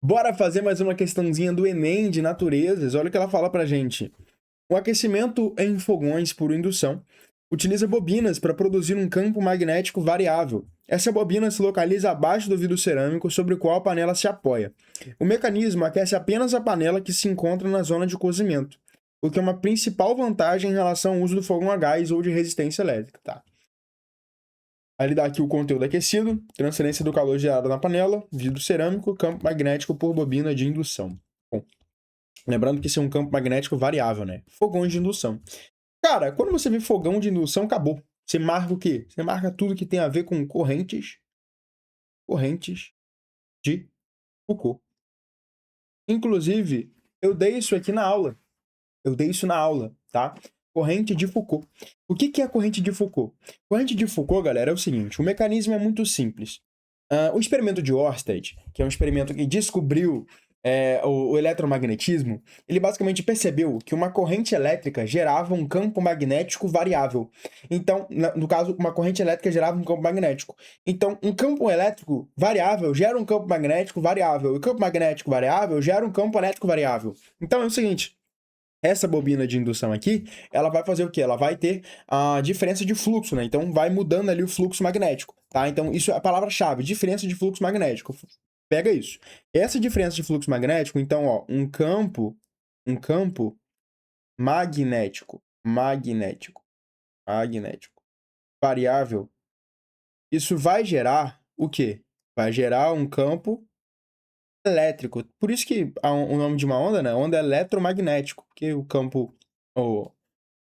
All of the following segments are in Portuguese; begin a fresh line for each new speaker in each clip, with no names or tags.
Bora fazer mais uma questãozinha do Enem de naturezas. Olha o que ela fala pra gente. O aquecimento em fogões por indução utiliza bobinas para produzir um campo magnético variável. Essa bobina se localiza abaixo do vidro cerâmico sobre o qual a panela se apoia. O mecanismo aquece apenas a panela que se encontra na zona de cozimento, o que é uma principal vantagem em relação ao uso do fogão a gás ou de resistência elétrica. Tá? Aí ele dá aqui o conteúdo aquecido, transferência do calor gerado na panela, vidro cerâmico, campo magnético por bobina de indução. Bom, lembrando que isso é um campo magnético variável, né? Fogões de indução. Cara, quando você vê fogão de indução, acabou. Você marca o quê? Você marca tudo que tem a ver com correntes de Foucault. Inclusive, eu dei isso aqui na aula. Tá? Corrente de Foucault. O que é a corrente de Foucault? Corrente de Foucault, galera, é o seguinte, o mecanismo é muito simples. O experimento de Ørsted, que é um experimento que descobriu o eletromagnetismo, ele basicamente percebeu que uma corrente elétrica gerava um campo magnético variável. Então, no caso, uma corrente elétrica gerava um campo magnético. Então, um campo elétrico variável gera um campo magnético variável. E o campo magnético variável gera um campo elétrico variável. Então, é o seguinte, essa bobina de indução aqui, ela vai fazer o quê? Ela vai ter a diferença de fluxo, né? Então, vai mudando ali o fluxo magnético, tá? Então, isso é a palavra-chave, diferença de fluxo magnético. Pega isso. Essa diferença de fluxo magnético, então, ó, um campo magnético, variável, isso vai gerar o quê? Vai gerar um campo elétrico. Por isso que o nome de uma onda, né? Onda eletromagnético, porque o campo,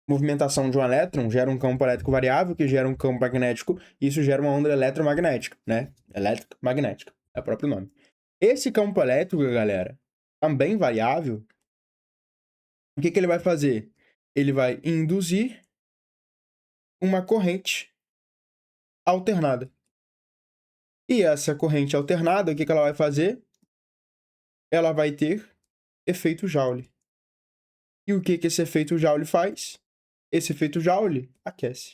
movimentação de um elétron gera um campo elétrico variável, que gera um campo magnético, e isso gera uma onda eletromagnética, né? Elétrica magnética, é o próprio nome. Esse campo elétrico, galera, também variável, o que ele vai fazer? Ele vai induzir uma corrente alternada. E essa corrente alternada, o que ela vai fazer? Ela vai ter efeito Joule. E o que esse efeito Joule faz? Esse efeito Joule aquece.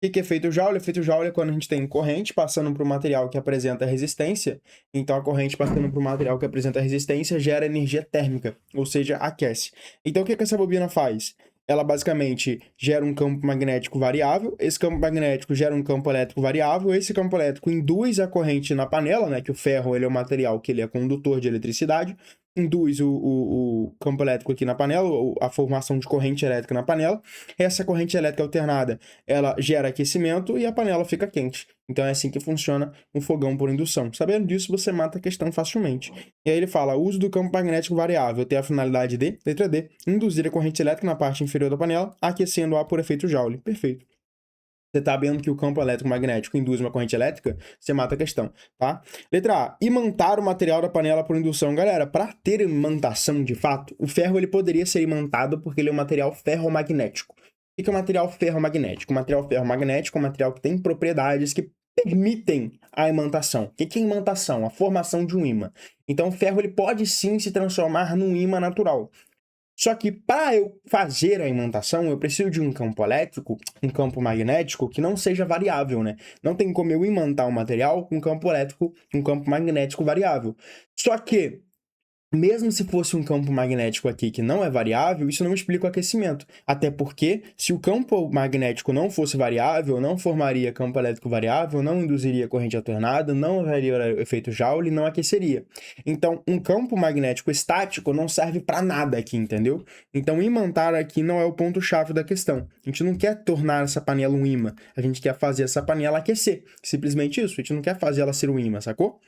O que é efeito Joule? Efeito Joule é quando a gente tem corrente passando por um material que apresenta resistência. Então, a corrente passando por um material que apresenta resistência gera energia térmica, ou seja, aquece. Então, o que essa bobina faz? Ela basicamente gera um campo magnético variável, esse campo magnético gera um campo elétrico variável, esse campo elétrico induz a corrente na panela, né, que o ferro ele é um material que ele é condutor de eletricidade, induz o campo elétrico aqui na panela, a formação de corrente elétrica na panela. Essa corrente elétrica alternada, ela gera aquecimento e a panela fica quente. Então é assim que funciona um fogão por indução. Sabendo disso, você mata a questão facilmente. E aí ele fala, o uso do campo magnético variável tem a finalidade de, letra D, induzir a corrente elétrica na parte inferior da panela, aquecendo-a por efeito Joule. Perfeito. Você está vendo que o campo elétrico magnético induz uma corrente elétrica, você mata a questão, tá? Letra A, imantar o material da panela por indução. Galera, para ter imantação de fato, o ferro ele poderia ser imantado porque ele é um material ferromagnético. O que é um material ferromagnético? O material ferromagnético é um material que tem propriedades que permitem a imantação. O que é imantação? A formação de um ímã. Então, o ferro ele pode sim se transformar num ímã natural. Só que para eu fazer a imantação, eu preciso de um campo elétrico, um campo magnético que não seja variável, né? Não tem como eu imantar um material com um campo elétrico, um campo magnético variável. Só que mesmo se fosse um campo magnético aqui que não é variável, isso não explica o aquecimento. Até porque, se o campo magnético não fosse variável, não formaria campo elétrico variável, não induziria corrente alternada, não haveria efeito Joule, não aqueceria. Então, um campo magnético estático não serve para nada aqui, entendeu? Então, imantar aqui não é o ponto-chave da questão. A gente não quer tornar essa panela um ímã, a gente quer fazer essa panela aquecer. Simplesmente isso, a gente não quer fazer ela ser um ímã, sacou?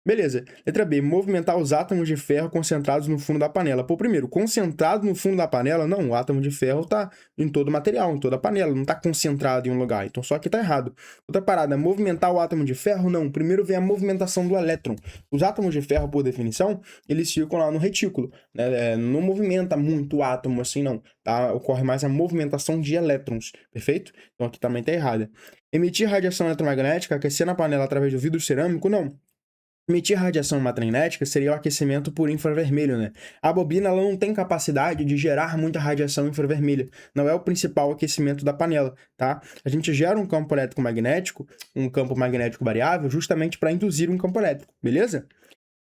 Beleza. Letra B, movimentar os átomos de ferro concentrados no fundo da panela. Pô, primeiro, concentrado no fundo da panela, não, o átomo de ferro tá em todo o material, em toda a panela, não tá concentrado em um lugar, então só aqui tá errado. Outra parada, movimentar o átomo de ferro, não, primeiro vem a movimentação do elétron. Os átomos de ferro, por definição, eles ficam lá no retículo, né? Não movimenta muito o átomo assim, não, tá? Ocorre mais a movimentação de elétrons, perfeito? Então aqui também tá errada. Emitir radiação eletromagnética, aquecer na panela através do vidro cerâmico, não. Emitir radiação magnética seria o aquecimento por infravermelho, né? A bobina ela não tem capacidade de gerar muita radiação infravermelha. Não é o principal aquecimento da panela, tá? A gente gera um campo elétrico magnético, um campo magnético variável, justamente para induzir um campo elétrico, beleza?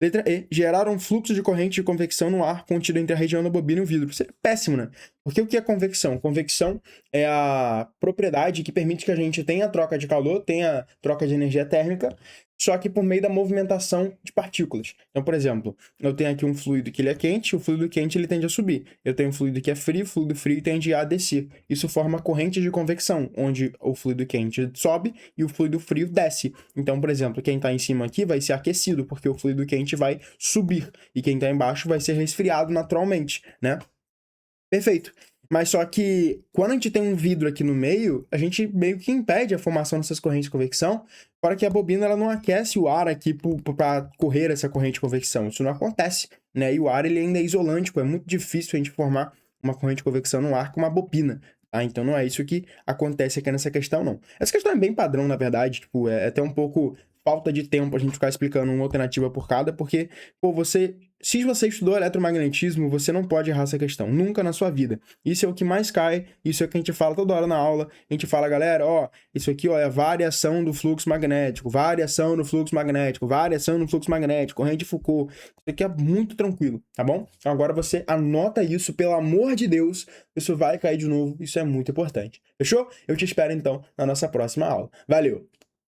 Letra E, gerar um fluxo de corrente de convecção no ar contido entre a região da bobina e o vidro. Isso é péssimo, né? Porque o que é convecção? Convecção é a propriedade que permite que a gente tenha troca de calor, tenha troca de energia térmica, só que por meio da movimentação de partículas. Então, por exemplo, eu tenho aqui um fluido que ele é quente, o fluido quente ele tende a subir. Eu tenho um fluido que é frio, o fluido frio tende a descer. Isso forma corrente de convecção, onde o fluido quente sobe e o fluido frio desce. Então, por exemplo, quem está em cima aqui vai ser aquecido, porque o fluido quente vai subir, e quem está embaixo vai ser resfriado naturalmente, né? Perfeito. Mas só que quando a gente tem um vidro aqui no meio, a gente meio que impede a formação dessas correntes de convecção para que a bobina ela não aquece o ar aqui para correr essa corrente de convecção. Isso não acontece, né? E o ar ele ainda é isolante, é muito difícil a gente formar uma corrente de convecção no ar com uma bobina. Ah, então não é isso que acontece aqui nessa questão, não. Essa questão é bem padrão, na verdade, tipo, é até um pouco falta de tempo a gente ficar explicando uma alternativa por cada, porque, pô, se você estudou eletromagnetismo, você não pode errar essa questão, nunca na sua vida. Isso é o que mais cai, isso é o que a gente fala toda hora na aula, a gente fala, galera, ó, isso aqui, ó, é a variação do fluxo magnético, variação no fluxo magnético, variação no fluxo magnético, corrente de Foucault, isso aqui é muito tranquilo, tá bom? Então agora você anota isso, pelo amor de Deus, isso vai cair de novo, isso é muito importante, fechou? Eu te espero então na nossa próxima aula. Valeu!